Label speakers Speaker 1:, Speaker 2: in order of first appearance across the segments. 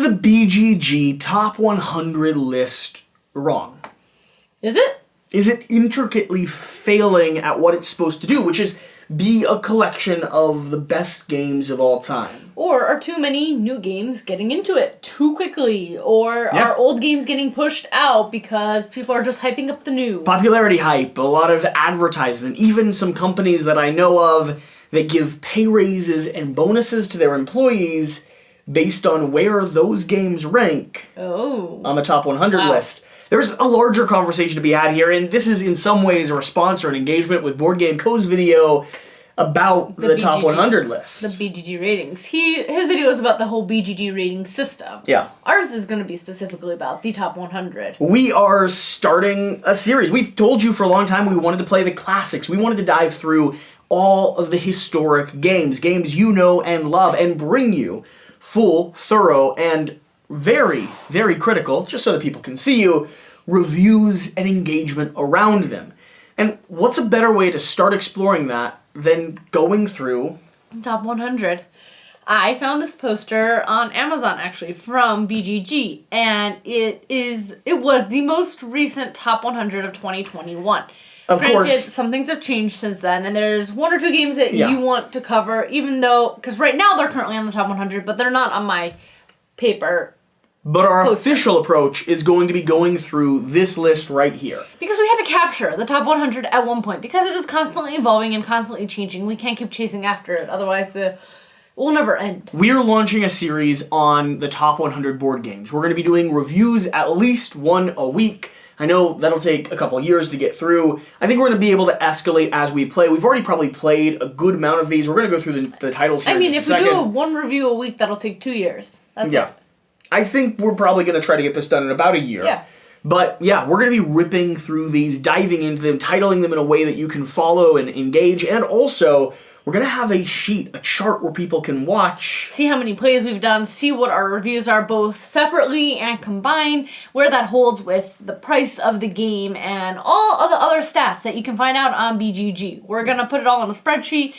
Speaker 1: the BGG Top 100 list wrong?
Speaker 2: Is it?
Speaker 1: Is it intricately failing at what it's supposed to do, which is be a collection of the best games of all time?
Speaker 2: Or are too many new games getting into it too quickly? Or are old games getting pushed out because people are just hyping up the new?
Speaker 1: Popularity hype, a lot of advertisement, even some companies that I know of that give pay raises and bonuses to their employees based on where those games rank on the top 100 list. There's a larger conversation to be had here, and this is in some ways a response or an engagement with Board Game Co.'s video about the top 100 list.
Speaker 2: The BGG ratings. His video is about the whole BGG rating system.
Speaker 1: Yeah.
Speaker 2: Ours is going to be specifically about the top 100.
Speaker 1: We are starting a series. We've told you for a long time we wanted to play the classics. We wanted to dive through all of the historic games you know and love, and bring you full, thorough, and very, very critical, just so that people can see you, reviews and engagement around them. And what's a better way to start exploring that than going through
Speaker 2: Top 100. I found this poster on Amazon, actually, from BGG, and it was the most recent Top 100 of 2021.
Speaker 1: Of
Speaker 2: Granted,
Speaker 1: course.
Speaker 2: some things have changed since then, and there's one or two games that you want to cover, even though, because right now they're currently on the top 100, but they're not on my paper.
Speaker 1: But our official approach is going to be going through this list right here.
Speaker 2: Because we had to capture the top 100 at one point, because it is constantly evolving and constantly changing. We can't keep chasing after it, otherwise it will never end.
Speaker 1: We're launching a series on the top 100 board games. We're going to be doing reviews, at least one a week. I know that'll take a couple years to get through. I think we're going to be able to escalate as we play. We've already probably played a good amount of these. We're going to go through the titles here in just a second.
Speaker 2: If we do one review a week, that'll take 2 years. That's it.
Speaker 1: I think we're probably going to try to get this done in about a year.
Speaker 2: Yeah.
Speaker 1: But yeah, we're going to be ripping through these, diving into them, titling them in a way that you can follow and engage, and also we're going to have a sheet, a chart where people can watch.
Speaker 2: See how many plays we've done, see what our reviews are both separately and combined, where that holds with the price of the game, and all of the other stats that you can find out on BGG. We're going to put it all on a spreadsheet,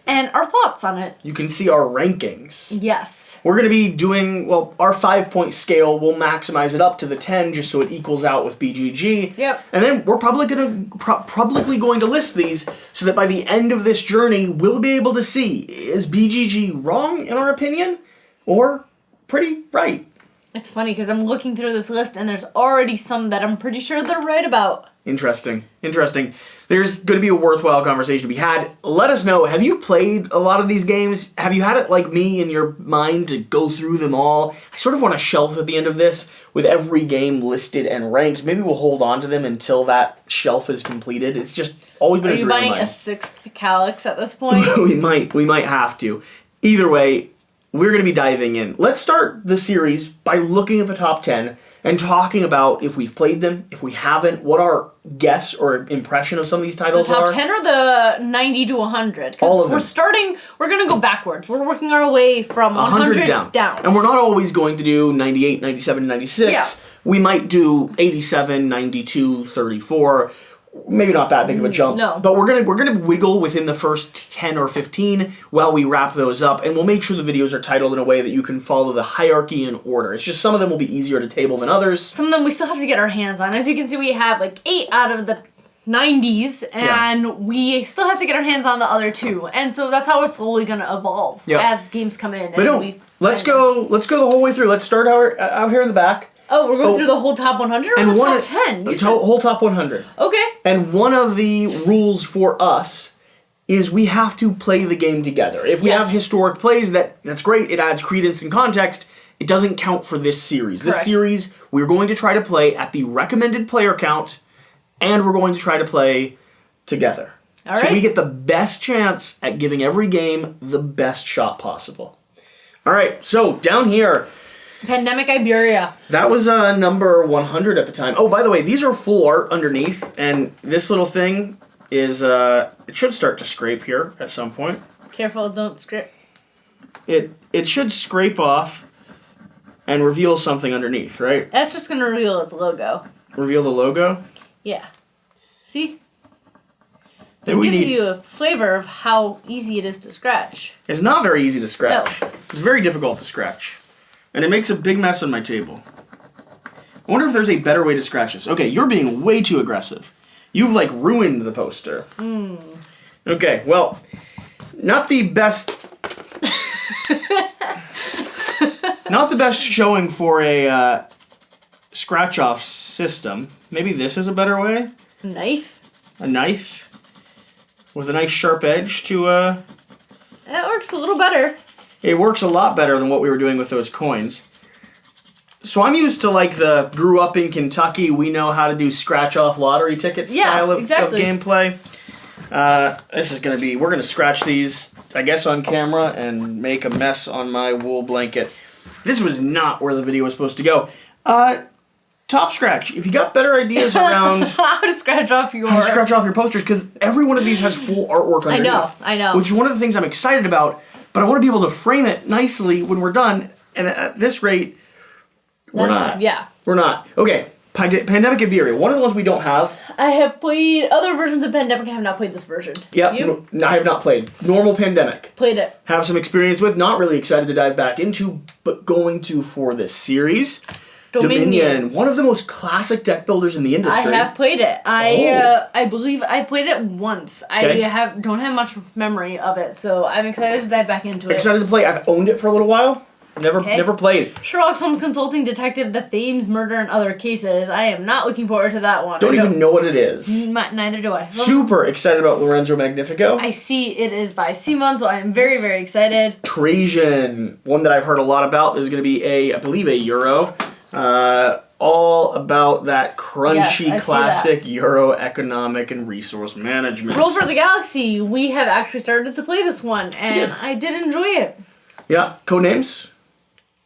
Speaker 2: and our thoughts on it.
Speaker 1: You can see our rankings.
Speaker 2: Yes.
Speaker 1: We're going to be doing, our 5-point scale. We'll maximize it up to the 10 just so it equals out with BGG.
Speaker 2: Yep.
Speaker 1: And then we're probably going to list these so that by the end of this journey, we'll be able to see, is BGG wrong in our opinion or pretty right?
Speaker 2: It's funny because I'm looking through this list and there's already some that I'm pretty sure they're right about.
Speaker 1: Interesting. There's going to be a worthwhile conversation to be had. Let us know, have you played a lot of these games? Have you had it like me in your mind to go through them all? I sort of want a shelf at the end of this with every game listed and ranked. Maybe we'll hold on to them until that shelf is completed. It's just always been a dream of mine.
Speaker 2: Are you buying a 6th Calyx at this point?
Speaker 1: We might have to. Either way, we're going to be diving in. Let's start the series by looking at the top 10 and talking about if we've played them, if we haven't, what our guess or impression of some of these titles are.
Speaker 2: The top 10 or the 90 to 100?
Speaker 1: All of them.
Speaker 2: We're going to go backwards. We're working our way from 100 down.
Speaker 1: And we're not always going to do 98, 97, 96.
Speaker 2: Yeah.
Speaker 1: We might do 87, 92, 34. Maybe not that big of a jump.
Speaker 2: No.
Speaker 1: But we're gonna wiggle within the first 10 or 15 while we wrap those up, and we'll make sure the videos are titled in a way that you can follow the hierarchy in order. It's just some of them will be easier to table than others.
Speaker 2: Some of them we still have to get our hands on. As you can see, we have 8 out of the 90s, and we still have to get our hands on the other 2. And so that's how it's slowly going to evolve as games come in.
Speaker 1: But let's go the whole way through. Let's start out here in the back.
Speaker 2: Oh, we're going through the whole top 100 or the top 10?
Speaker 1: The whole top 100.
Speaker 2: Okay.
Speaker 1: And one of the rules for us is we have to play the game together. If we have historic plays, that's great. It adds credence and context. It doesn't count for this series.
Speaker 2: Correct.
Speaker 1: This series, we're going to try to play at the recommended player count, and we're going to try to play together.
Speaker 2: All right.
Speaker 1: So we get the best chance at giving every game the best shot possible. All right, so down here,
Speaker 2: Pandemic Iberia.
Speaker 1: that was number 100 at the time. Oh, by the way, these are full art underneath, and this little thing is, it should start to scrape here at some point.
Speaker 2: Careful, don't scrape.
Speaker 1: It should scrape off and reveal something underneath, right?
Speaker 2: That's just going to reveal its logo.
Speaker 1: Reveal the logo?
Speaker 2: Yeah. See? It gives you a flavor of how easy it is to scratch.
Speaker 1: It's not very easy to scratch.
Speaker 2: No.
Speaker 1: It's very difficult to scratch. And it makes a big mess on my table. I wonder if there's a better way to scratch this. Okay, you're being way too aggressive. You've, like, ruined the poster. Okay, well, not the best... not the best showing for a scratch-off system. Maybe this is a better way?
Speaker 2: Knife?
Speaker 1: A knife? With a nice sharp edge to,
Speaker 2: That works a little better.
Speaker 1: It works a lot better than what we were doing with those coins. So I'm used to, like, the grew up in Kentucky, we know how to do scratch-off lottery ticket style of gameplay. This is going to be... We're going to scratch these, I guess, on camera and make a mess on my wool blanket. This was not where the video was supposed to go. Top Scratch, if you got better ideas around...
Speaker 2: how to scratch off your
Speaker 1: posters, because every one of these has full artwork underneath.
Speaker 2: I know.
Speaker 1: Which is one of the things I'm excited about, but I want to be able to frame it nicely when we're done, and at this rate... We're not.
Speaker 2: Yeah.
Speaker 1: We're not. Okay, Pandemic Imperium. One of the ones we don't have.
Speaker 2: I have played other versions of Pandemic. I have not played this version.
Speaker 1: Yep. No, I have not played. Normal Pandemic.
Speaker 2: Played it.
Speaker 1: Have some experience with. Not really excited to dive back into, but going to for this series. Dominion. One of the most classic deck builders in the industry.
Speaker 2: I have played it. I believe I played it once. Okay. I don't have much memory of it, so I'm excited to dive back into it.
Speaker 1: Excited to play. I've owned it for a little while. Never played.
Speaker 2: Sherlock Holmes Consulting Detective, The Thames Murder and Other Cases. I am not looking forward to that one.
Speaker 1: Don't even know what it is.
Speaker 2: Neither do I.
Speaker 1: Super excited about Lorenzo Magnifico.
Speaker 2: I see it is by Simon, so I am very, very excited.
Speaker 1: Trajan, one that I've heard a lot about. There's going to be I believe a Euro. All about that crunchy classic Euro economic and resource management.
Speaker 2: Roll for the Galaxy. We have actually started to play this one, and I did enjoy it. Yeah.
Speaker 1: Codenames?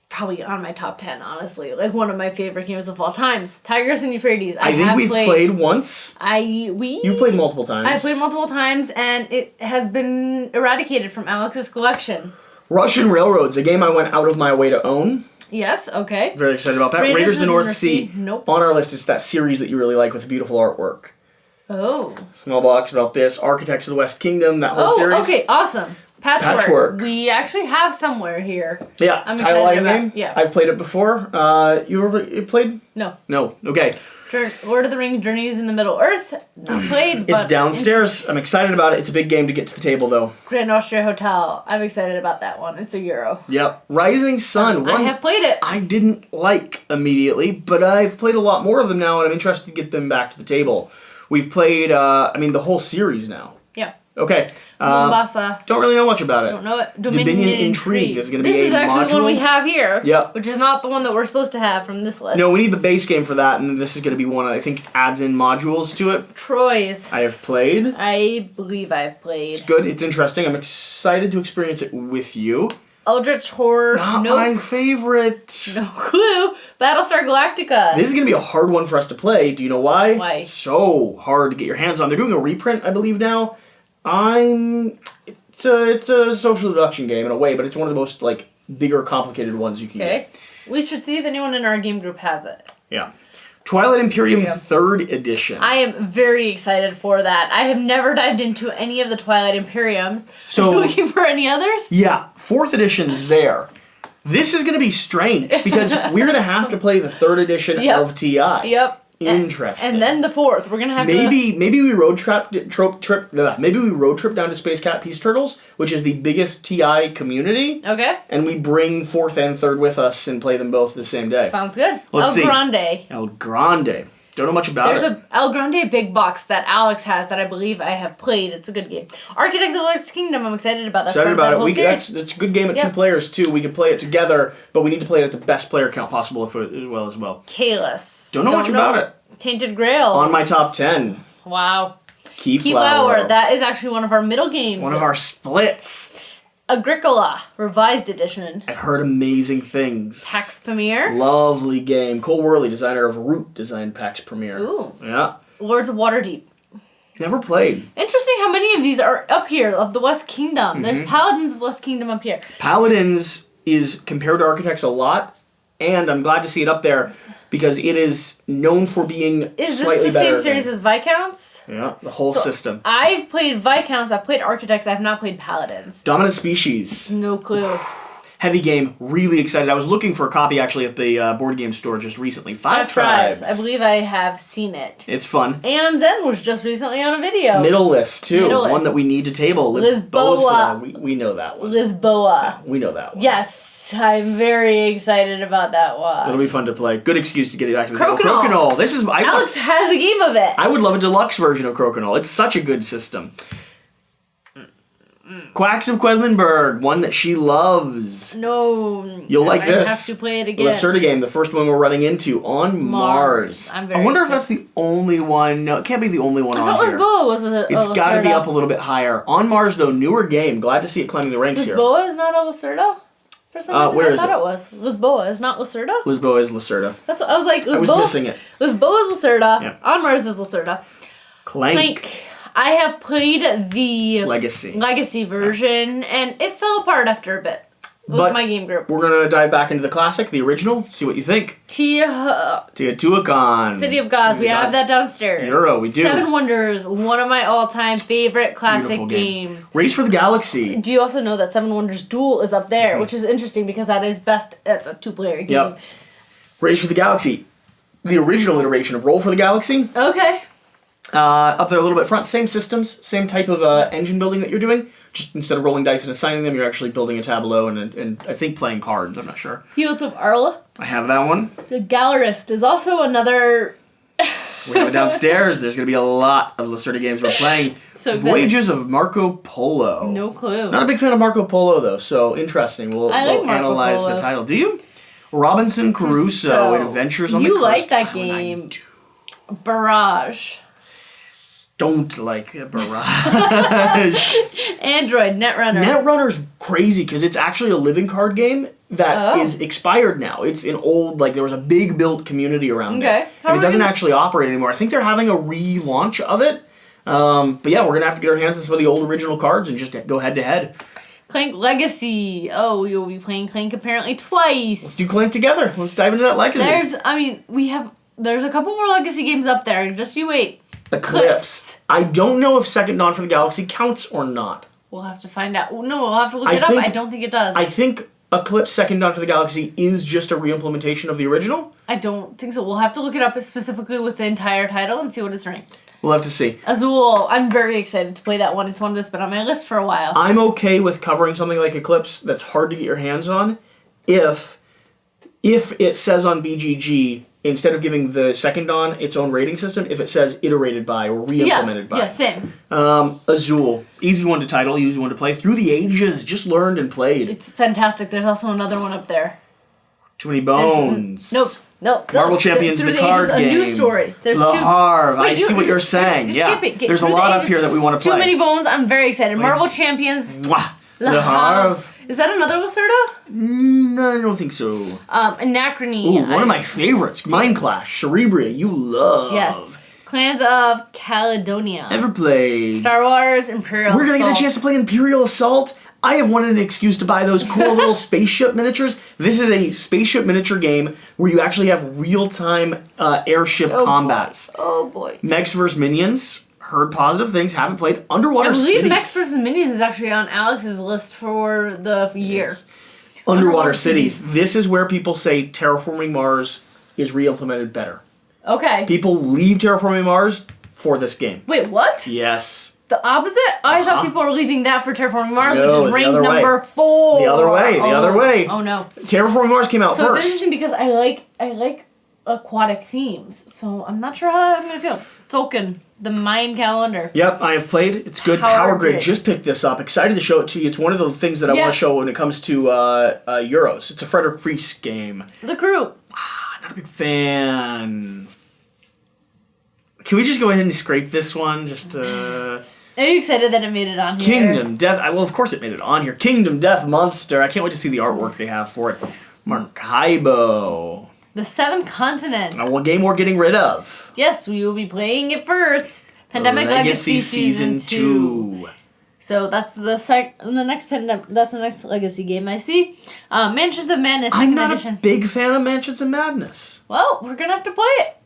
Speaker 2: Probably on my top 10, honestly. Like, one of my favorite games of all times. Tigers and Euphrates.
Speaker 1: I think we've played once. You've played multiple times.
Speaker 2: I played multiple times, and it has been eradicated from Alex's collection.
Speaker 1: Russian Railroads, a game I went out of my way to own.
Speaker 2: Yes, okay.
Speaker 1: Very excited about that. Raiders of the North Sea.
Speaker 2: Nope.
Speaker 1: On our list is that series that you really like with beautiful artwork.
Speaker 2: Oh.
Speaker 1: Small box about this. Architects of the West Kingdom, that whole series.
Speaker 2: Oh, okay, awesome. Patchwork. We actually have somewhere here.
Speaker 1: Yeah,
Speaker 2: I'm
Speaker 1: title line game.
Speaker 2: Yeah.
Speaker 1: I've played it before. You played?
Speaker 2: No.
Speaker 1: No. Okay.
Speaker 2: Lord of the Rings: Journeys in the Middle Earth. Not played.
Speaker 1: It's downstairs. I'm excited about it. It's a big game to get to the table, though.
Speaker 2: Grand Austria Hotel. I'm excited about that one. It's a Euro.
Speaker 1: Yep. Rising Sun.
Speaker 2: I have played it.
Speaker 1: I didn't like immediately, but I've played a lot more of them now, and I'm interested to get them back to the table. We've played, the whole series now.
Speaker 2: Yeah.
Speaker 1: Okay.
Speaker 2: Mombasa.
Speaker 1: Don't really know much about it.
Speaker 2: Don't know it.
Speaker 1: Dominion Intrigue. This is going to be
Speaker 2: This is actually the one we have here.
Speaker 1: Yep.
Speaker 2: Which is not the one that we're supposed to have from this list.
Speaker 1: No, we need the base game for that, and this is going to be one I think adds in modules to it.
Speaker 2: Troyes.
Speaker 1: I have played.
Speaker 2: I believe I've played.
Speaker 1: It's good. It's interesting. I'm excited to experience it with you.
Speaker 2: Eldritch Horror.
Speaker 1: Not my favorite.
Speaker 2: No clue. Battlestar Galactica.
Speaker 1: This is going to be a hard one for us to play. Do you know why?
Speaker 2: Why?
Speaker 1: So hard to get your hands on. They're doing a reprint, I believe, now. It's a social deduction game in a way, but it's one of the most, bigger, complicated ones you can get.
Speaker 2: We should see if anyone in our game group has it.
Speaker 1: Yeah. Twilight Imperium 3rd Edition.
Speaker 2: I am very excited for that. I have never dived into any of the Twilight Imperiums.
Speaker 1: So,
Speaker 2: are you looking for any others?
Speaker 1: Yeah, 4th Edition's there. This is going to be strange, because we're going to have to play the 3rd edition of TI.
Speaker 2: Yep.
Speaker 1: Interesting.
Speaker 2: And then the 4th. We're going to have
Speaker 1: maybe we road trip down to Space Cat Peace Turtles, which is the biggest TI community.
Speaker 2: Okay.
Speaker 1: And we bring 4th and 3rd with us and play them both the same day.
Speaker 2: Sounds good.
Speaker 1: Let's see.
Speaker 2: El
Speaker 1: Grande. Don't know much about it.
Speaker 2: There's a El Grande big box that Alex has that I believe I have played. It's a good game. Architects of the West Kingdom, I'm excited about. That's
Speaker 1: excited about it.
Speaker 2: That's
Speaker 1: a good game at 2 players, too. We can play it together, but we need to play it at the best player count possible as well.
Speaker 2: Kalis.
Speaker 1: Don't know much about it.
Speaker 2: Tainted Grail.
Speaker 1: On my top 10.
Speaker 2: Wow.
Speaker 1: Keyflower.
Speaker 2: That is actually one of our middle games.
Speaker 1: One of our splits.
Speaker 2: Agricola, revised edition.
Speaker 1: I've heard amazing things.
Speaker 2: Pax Premier.
Speaker 1: Lovely game. Cole Worley, designer of Root, designed Pax Premier.
Speaker 2: Ooh.
Speaker 1: Yeah.
Speaker 2: Lords of Waterdeep.
Speaker 1: Never played.
Speaker 2: Interesting how many of these are up here of the West Kingdom. Mm-hmm. There's Paladins of West Kingdom up here.
Speaker 1: Paladins is compared to Architects a lot, and I'm glad to see it up there because it is known for being slightly better.
Speaker 2: Is this the same series as Viscounts?
Speaker 1: Yeah, the whole system.
Speaker 2: I've played Viscounts, I've played Architects, I've not played Paladins.
Speaker 1: Dominant Species.
Speaker 2: No clue.
Speaker 1: Heavy game, really excited. I was looking for a copy actually at the Boardgame store just recently. Five Tribes.
Speaker 2: I believe I have seen it.
Speaker 1: It's fun.
Speaker 2: And Zen was just recently on a video.
Speaker 1: Middle List, too.
Speaker 2: Middle
Speaker 1: One
Speaker 2: List.
Speaker 1: that we need to table.
Speaker 2: Lisboa.
Speaker 1: We know that one.
Speaker 2: Lisboa.
Speaker 1: We know that one.
Speaker 2: Yes, I'm very excited about that one.
Speaker 1: It'll be fun to play. Good excuse to get it back to the table.
Speaker 2: Crokinole.
Speaker 1: Crokinole.
Speaker 2: Alex has a game of it.
Speaker 1: I would love a deluxe version of Crokinole. It's such a good system. Quacks of Quelenberg, one that she loves.
Speaker 2: No.
Speaker 1: You'll like this.
Speaker 2: I have to play it again.
Speaker 1: Lacerda game, the first one we're running into, on Mars.
Speaker 2: I'm very
Speaker 1: I wonder if
Speaker 2: excited.
Speaker 1: that's the only one. No, it can't be the only one on here.
Speaker 2: Lisboa was a
Speaker 1: It's got to be
Speaker 2: Lacerda.
Speaker 1: up a little bit higher. On Mars, though, newer game. Glad to see it climbing the ranks here.
Speaker 2: Lisboa is not a Lacerda? For some reason,
Speaker 1: where
Speaker 2: I
Speaker 1: is
Speaker 2: thought
Speaker 1: it?
Speaker 2: it was. Lisboa is not Lacerda?
Speaker 1: Lisboa is Lacerda.
Speaker 2: That's what I was like. Lisboa,
Speaker 1: I was missing it.
Speaker 2: Lisboa is Lacerda.
Speaker 1: Yeah.
Speaker 2: On Mars is Lacerda.
Speaker 1: Clank.
Speaker 2: I have played the
Speaker 1: Legacy
Speaker 2: version, and it fell apart after a bit with
Speaker 1: But
Speaker 2: my game group.
Speaker 1: We're going to dive back into the classic, the original, see what you think. Teotihuacan.
Speaker 2: City of Gods. We have that downstairs.
Speaker 1: Euro, we do.
Speaker 2: Seven Wonders, one of my all-time favorite classic
Speaker 1: Beautiful game.
Speaker 2: games.
Speaker 1: Race for the Galaxy.
Speaker 2: Do you also know that Seven Wonders Duel is up there, which is interesting because that's a two-player game.
Speaker 1: Yep. Race for the Galaxy. The original iteration of Roll for the Galaxy.
Speaker 2: Okay.
Speaker 1: Up there a little bit front, same systems, same type of engine building that you're doing. Just instead of rolling dice and assigning them, you're actually building a tableau and I think playing cards. I'm not sure.
Speaker 2: Fields of Arla.
Speaker 1: I have that one.
Speaker 2: The Gallerist is also another.
Speaker 1: We have it downstairs. There's going to be a lot of Lacerda games we're playing.
Speaker 2: So excited.
Speaker 1: Voyages of Marco Polo.
Speaker 2: No clue.
Speaker 1: Not a big fan of Marco Polo though, so interesting. We'll
Speaker 2: Marco
Speaker 1: analyze
Speaker 2: Polo.
Speaker 1: the title. Do you? Robinson Crusoe, Adventures on the
Speaker 2: You
Speaker 1: Coast.
Speaker 2: like that game. Barrage.
Speaker 1: Don't like a Barrage.
Speaker 2: Android, Netrunner.
Speaker 1: Netrunner's crazy because it's actually a living card game that is expired now. It's an old, there was a big built community around it. And it doesn't actually operate anymore. I think they're having a relaunch of it. But yeah, we're going to have to get our hands on some of the old original cards and just go head to head.
Speaker 2: Clank Legacy. Oh, you'll be playing Clank apparently twice.
Speaker 1: Let's do Clank together. Let's dive into that Legacy.
Speaker 2: There's a couple more Legacy games up there. Just you wait.
Speaker 1: Eclipse. I don't know if Second Dawn for the Galaxy counts or not.
Speaker 2: We'll have to find out. No, we'll have to look it up. I don't think it does.
Speaker 1: I think Eclipse Second Dawn for the Galaxy is just a re-implementation of the original.
Speaker 2: I don't think so. We'll have to look it up specifically with the entire title and see what it's ranked.
Speaker 1: We'll have to see.
Speaker 2: Azul. I'm very excited to play that one. It's one that's been on my list for a while.
Speaker 1: I'm okay with covering something like Eclipse that's hard to get your hands on if it says on BGG, instead of giving the Second Dawn its own rating system, if it says iterated by or re-implemented by.
Speaker 2: Yeah, same.
Speaker 1: Azul. Easy one to title, easy one to play. Through the Ages, just learned and played.
Speaker 2: It's fantastic. There's also another one up there.
Speaker 1: Too Many Bones.
Speaker 2: Nope.
Speaker 1: Marvel Champions, the card game.
Speaker 2: A new story. There's
Speaker 1: Le
Speaker 2: two.
Speaker 1: Havre.
Speaker 2: Wait,
Speaker 1: I see what you're saying.
Speaker 2: Skip it.
Speaker 1: There's a lot up here that we want to play.
Speaker 2: Too Many Bones. I'm very excited. Marvel Champions.
Speaker 1: Mwah.
Speaker 2: Le Havre. Is that another Lacerda?
Speaker 1: No, I don't think so.
Speaker 2: Anachrony.
Speaker 1: Ooh, one of my favorites. Mind Clash. Cerebria. You love.
Speaker 2: Yes. Clans of Caledonia.
Speaker 1: Ever played.
Speaker 2: Star Wars Imperial
Speaker 1: We're going to get a
Speaker 2: Assault.
Speaker 1: chance to play Imperial Assault. I have wanted an excuse to buy those cool little spaceship miniatures. This is a spaceship miniature game where you actually have real-time airship combats.
Speaker 2: Oh boy.
Speaker 1: Mechs vs. Minions. Heard positive things. Haven't played. Underwater Cities.
Speaker 2: I believe Mechs vs. Minions is actually on Alex's list for the year.
Speaker 1: Yes. Underwater Cities. This is where people say Terraforming Mars is re-implemented better.
Speaker 2: Okay.
Speaker 1: People leave Terraforming Mars for this game.
Speaker 2: Wait, what?
Speaker 1: Yes.
Speaker 2: The opposite? I thought people were leaving that for Terraforming Mars,
Speaker 1: No,
Speaker 2: which is
Speaker 1: the
Speaker 2: ranked
Speaker 1: other way.
Speaker 2: number 4.
Speaker 1: The other way.
Speaker 2: Oh no.
Speaker 1: Terraforming Mars came out
Speaker 2: So
Speaker 1: first.
Speaker 2: it's interesting because I like aquatic themes, so I'm not sure how I'm gonna feel. Tolkien, the Mind Calendar.
Speaker 1: Yep, I have played. It's good. Power Grid. Just picked this up. Excited to show it to you. It's one of the things that I want to show when it comes to Euros. It's a Frederick Fries game.
Speaker 2: The Crew.
Speaker 1: Not a big fan. Can we just go ahead and scrape this one?
Speaker 2: Are you excited that it made it on here?
Speaker 1: Kingdom Death. Well, of course it made it on here. Kingdom Death Monster. I can't wait to see the artwork they have for it. Marcaibo.
Speaker 2: The Seventh Continent.
Speaker 1: What game we're getting rid of?
Speaker 2: Yes, we will be playing it first. Pandemic Legacy Season 2. So that's that's the next Legacy game I see. Mansions of Madness.
Speaker 1: I'm not
Speaker 2: edition.
Speaker 1: a big fan of Mansions of Madness.
Speaker 2: Well, we're gonna have to play it.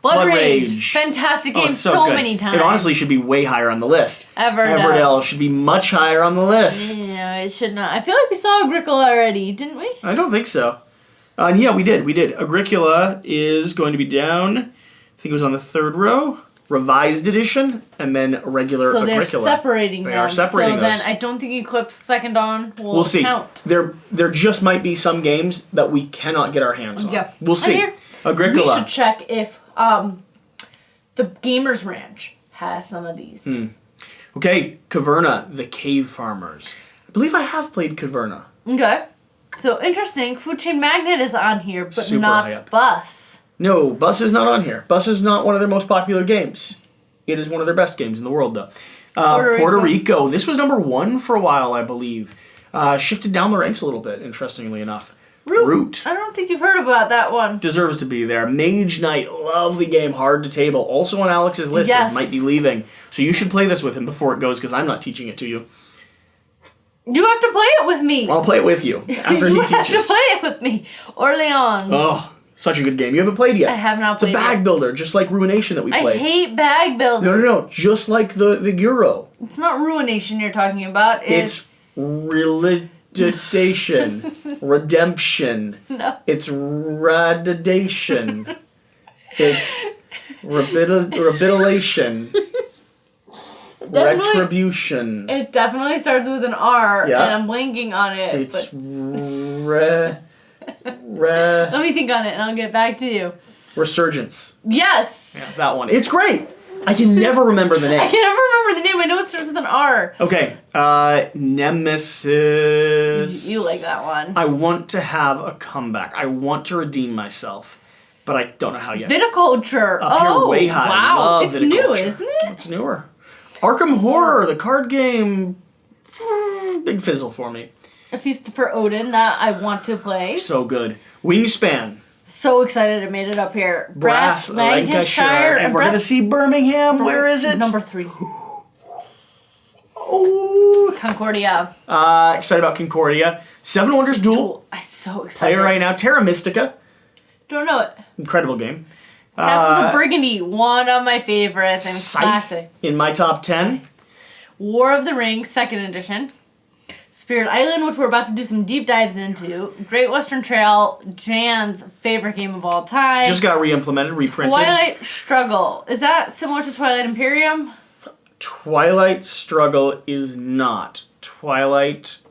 Speaker 2: Blood Rage. Fantastic game so
Speaker 1: good.
Speaker 2: many times.
Speaker 1: It honestly should be way higher on the list. Everdell should be much higher on the list.
Speaker 2: Yeah, it should not. I feel like we saw Agricola already, didn't we?
Speaker 1: I don't think so. Yeah, we did. Agricola is going to be down. I think it was on the third row. Revised edition, and then regular Agricola.
Speaker 2: So they're separating them.
Speaker 1: They are separating
Speaker 2: those. So then I don't think Eclipse second on will
Speaker 1: We'll see.
Speaker 2: count.
Speaker 1: There just might be some games that we cannot get our hands on. Yeah. We'll see. Agricola.
Speaker 2: We should check if the Gamers Ranch has some of these.
Speaker 1: Okay, Caverna, the Cave Farmers. I believe I have played Caverna.
Speaker 2: Okay. So interesting. Food Chain Magnet is on here, but
Speaker 1: Super
Speaker 2: not Bus.
Speaker 1: No, Bus is not on here. Bus is not one of their most popular games. It is one of their best games in the world, though. Puerto Rico. This was number 1 for a while, I believe. Shifted down the ranks a little bit, interestingly enough. Root.
Speaker 2: I don't think you've heard about that one.
Speaker 1: Deserves to be there. Mage Knight. Lovely game. Hard to table. Also on Alex's list.
Speaker 2: Yes.
Speaker 1: Might be leaving. So you should play this with him before it goes, because I'm not teaching it to you.
Speaker 2: You have to play it with me.
Speaker 1: I'll play it with you after he teaches.
Speaker 2: You have to play it with me. Orleans.
Speaker 1: Oh, such a good game. You haven't played yet.
Speaker 2: I have not played it.
Speaker 1: It's a bag builder, just like Ruination that we played.
Speaker 2: I hate bag building.
Speaker 1: No. Just like the Euro.
Speaker 2: It's not Ruination you're talking about.
Speaker 1: It's Redemption.
Speaker 2: No.
Speaker 1: It's Radidation. It's Rebitilation. Retribution.
Speaker 2: It definitely starts with an R,
Speaker 1: yeah.
Speaker 2: and I'm blanking on it.
Speaker 1: It's
Speaker 2: Let me think on it, and I'll get back to you.
Speaker 1: Resurgence.
Speaker 2: Yes!
Speaker 1: Yeah, that one. It's great! I can never remember the name.
Speaker 2: I can never remember the name. I know it starts with an R.
Speaker 1: Okay. Nemesis.
Speaker 2: You like that one.
Speaker 1: I want to have a comeback. I want to redeem myself, but I don't know how yet.
Speaker 2: Viticulture.
Speaker 1: Up here way high.
Speaker 2: Wow.
Speaker 1: Love
Speaker 2: It's
Speaker 1: Viticulture.
Speaker 2: new, isn't it?
Speaker 1: It's newer. Arkham Horror, the card game. Big fizzle for me.
Speaker 2: A Feast for Odin that I want to play.
Speaker 1: So good. Wingspan.
Speaker 2: So excited it made it up here.
Speaker 1: Brass, Lancashire. And we're going to see Birmingham. Where is it?
Speaker 2: Number 3.
Speaker 1: Oh.
Speaker 2: Concordia.
Speaker 1: Excited about Concordia. Seven Wonders Duel.
Speaker 2: I'm so excited.
Speaker 1: Play it right now. Terra Mystica.
Speaker 2: Don't know it.
Speaker 1: Incredible game.
Speaker 2: Castles of Burgundy. One of my favorites and
Speaker 1: Scythe
Speaker 2: classic.
Speaker 1: In my top 10.
Speaker 2: War of the Ring, 2nd edition. Spirit Island, which we're about to do some deep dives into. Great Western Trail, Jan's favorite game of all time.
Speaker 1: Just got re-implemented, reprinted.
Speaker 2: Twilight Struggle. Is that similar to Twilight Imperium?
Speaker 1: Twilight Struggle is not. Twilight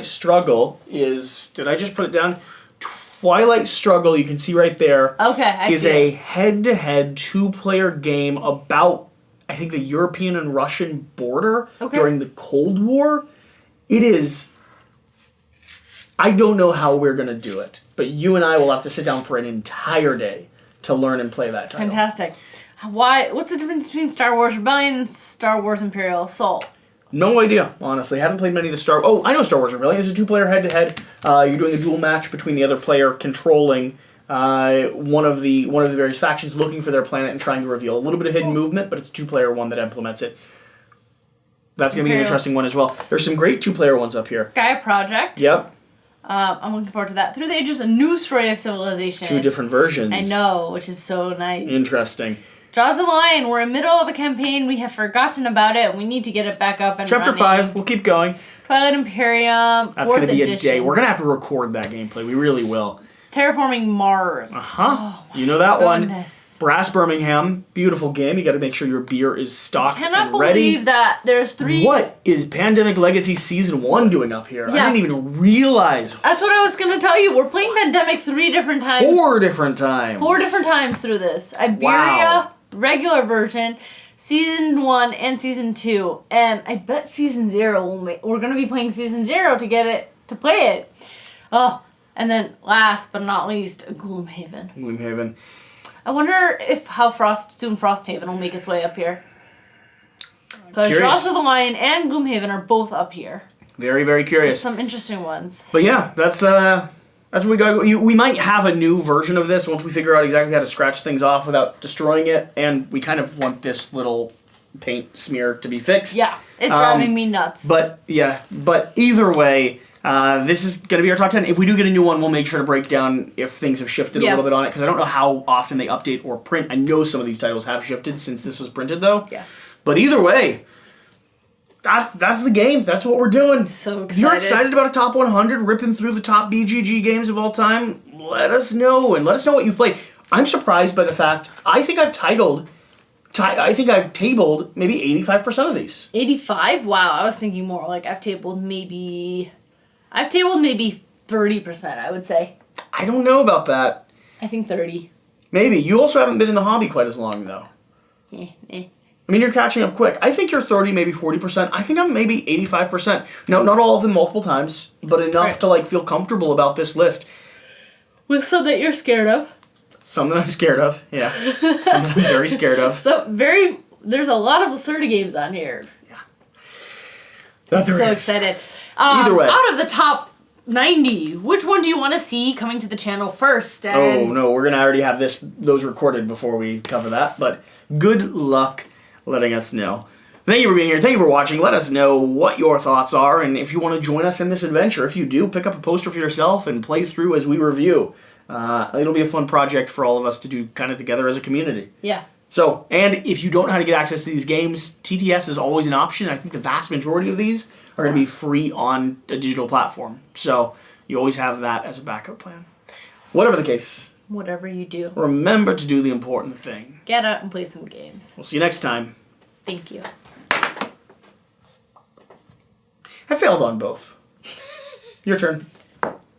Speaker 1: Struggle is... Did I just put it down? Twilight Struggle, you can see right there,
Speaker 2: okay,
Speaker 1: is a head-to-head 2-player game about, I think, the European and Russian border during the Cold War. It is... I don't know how we're going to do it, but you and I will have to sit down for an entire day to learn and play that title.
Speaker 2: Fantastic. What's the difference between Star Wars Rebellion and Star Wars Imperial Assault?
Speaker 1: No idea, honestly. I haven't played many of the Star... Oh, I know Star Wars Rebellion. It's a 2-player head-to-head. You're doing a dual match between the other player controlling one of the various factions, looking for their planet and trying to reveal a little bit of hidden movement, but it's a 2-player one that implements it. That's going to be an interesting one as well. There's some great 2-player ones up here.
Speaker 2: Gaia Project.
Speaker 1: Yep.
Speaker 2: I'm looking forward to that. Through the Ages, a new story of civilization.
Speaker 1: 2 different versions.
Speaker 2: I know, which is so nice.
Speaker 1: Interesting.
Speaker 2: Jaws of the Lion. We're in the middle of a campaign. We have forgotten about it. We need to get it back up and
Speaker 1: Chapter
Speaker 2: running.
Speaker 1: 5. We'll keep going.
Speaker 2: Twilight Imperium.
Speaker 1: That's going to be
Speaker 2: edition.
Speaker 1: a day. We're going to have to record that gameplay. We really will.
Speaker 2: Terraforming Mars.
Speaker 1: Oh, you know that
Speaker 2: goodness.
Speaker 1: one. Brass Birmingham. Beautiful game. You got to make sure your beer is stocked and ready.
Speaker 2: I cannot believe that there's 3...
Speaker 1: What is Pandemic Legacy Season 1 doing up here?
Speaker 2: Yeah.
Speaker 1: I didn't even realize.
Speaker 2: That's what I was going to tell you. We're playing Pandemic 3 different times.
Speaker 1: 4 different times.
Speaker 2: 4 different times through this. Iberia,
Speaker 1: Wow.
Speaker 2: regular version, Season 1, and Season 2. And I bet Season 0 we're going to be playing Season 0 to get it, to play it. Oh, and then last but not least, Gloomhaven.
Speaker 1: Gloomhaven.
Speaker 2: I wonder if soon Frosthaven will make its way up here. Because Jaws of the Lion and Gloomhaven are both up here.
Speaker 1: Very, very curious.
Speaker 2: There's some interesting ones.
Speaker 1: But yeah, that's what we got. We might have a new version of this once we figure out exactly how to scratch things off without destroying it, and we kind of want this little paint smear to be fixed.
Speaker 2: Yeah, it's driving me nuts.
Speaker 1: But either way, This is going to be our top 10. If we do get a new one, we'll make sure to break down if things have shifted a little bit on it, because I don't know how often they update or print. I know some of these titles have shifted since this was printed, though.
Speaker 2: Yeah.
Speaker 1: But either way, that's the game. That's what we're doing.
Speaker 2: So excited.
Speaker 1: If you're excited about a top 100, ripping through the top BGG games of all time, let us know, and let us know what you've played. I'm surprised by the fact, I think I've tabled maybe 85% of these.
Speaker 2: 85? Wow, I was thinking more. Like, I've tabled maybe 30%, I would say.
Speaker 1: I don't know about that.
Speaker 2: I think 30.
Speaker 1: Maybe. You also haven't been in the hobby quite as long, though. I mean, you're catching up quick. I think you're 30, maybe 40%. I think I'm maybe 85%. No, not all of them multiple times, but enough to feel comfortable about this list.
Speaker 2: With some that you're scared of.
Speaker 1: Some that I'm scared of, yeah. Some that I'm very scared of.
Speaker 2: There's a lot of Lacerda games on here.
Speaker 1: Yeah. That there is.
Speaker 2: Excited.
Speaker 1: Either way.
Speaker 2: Out of the top 90, which one do you want to see coming to the channel first?
Speaker 1: Oh, no, we're going to already have those recorded before we cover that, but good luck letting us know. Thank you for being here. Thank you for watching. Let us know what your thoughts are, and if you want to join us in this adventure. If you do, pick up a poster for yourself and play through as we review. It'll be a fun project for all of us to do kind of together as a community.
Speaker 2: Yeah.
Speaker 1: So, and if you don't know how to get access to these games, TTS is always an option. I think the vast majority of these are going to be free on a digital platform. So, you always have that as a backup plan. Whatever the case.
Speaker 2: Whatever you do.
Speaker 1: Remember to do the important thing.
Speaker 2: Get out and play some games.
Speaker 1: We'll see you next time.
Speaker 2: Thank you.
Speaker 1: I failed on both. Your turn.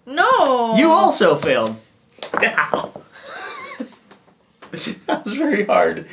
Speaker 2: No!
Speaker 1: You also failed. Ow. That was very hard.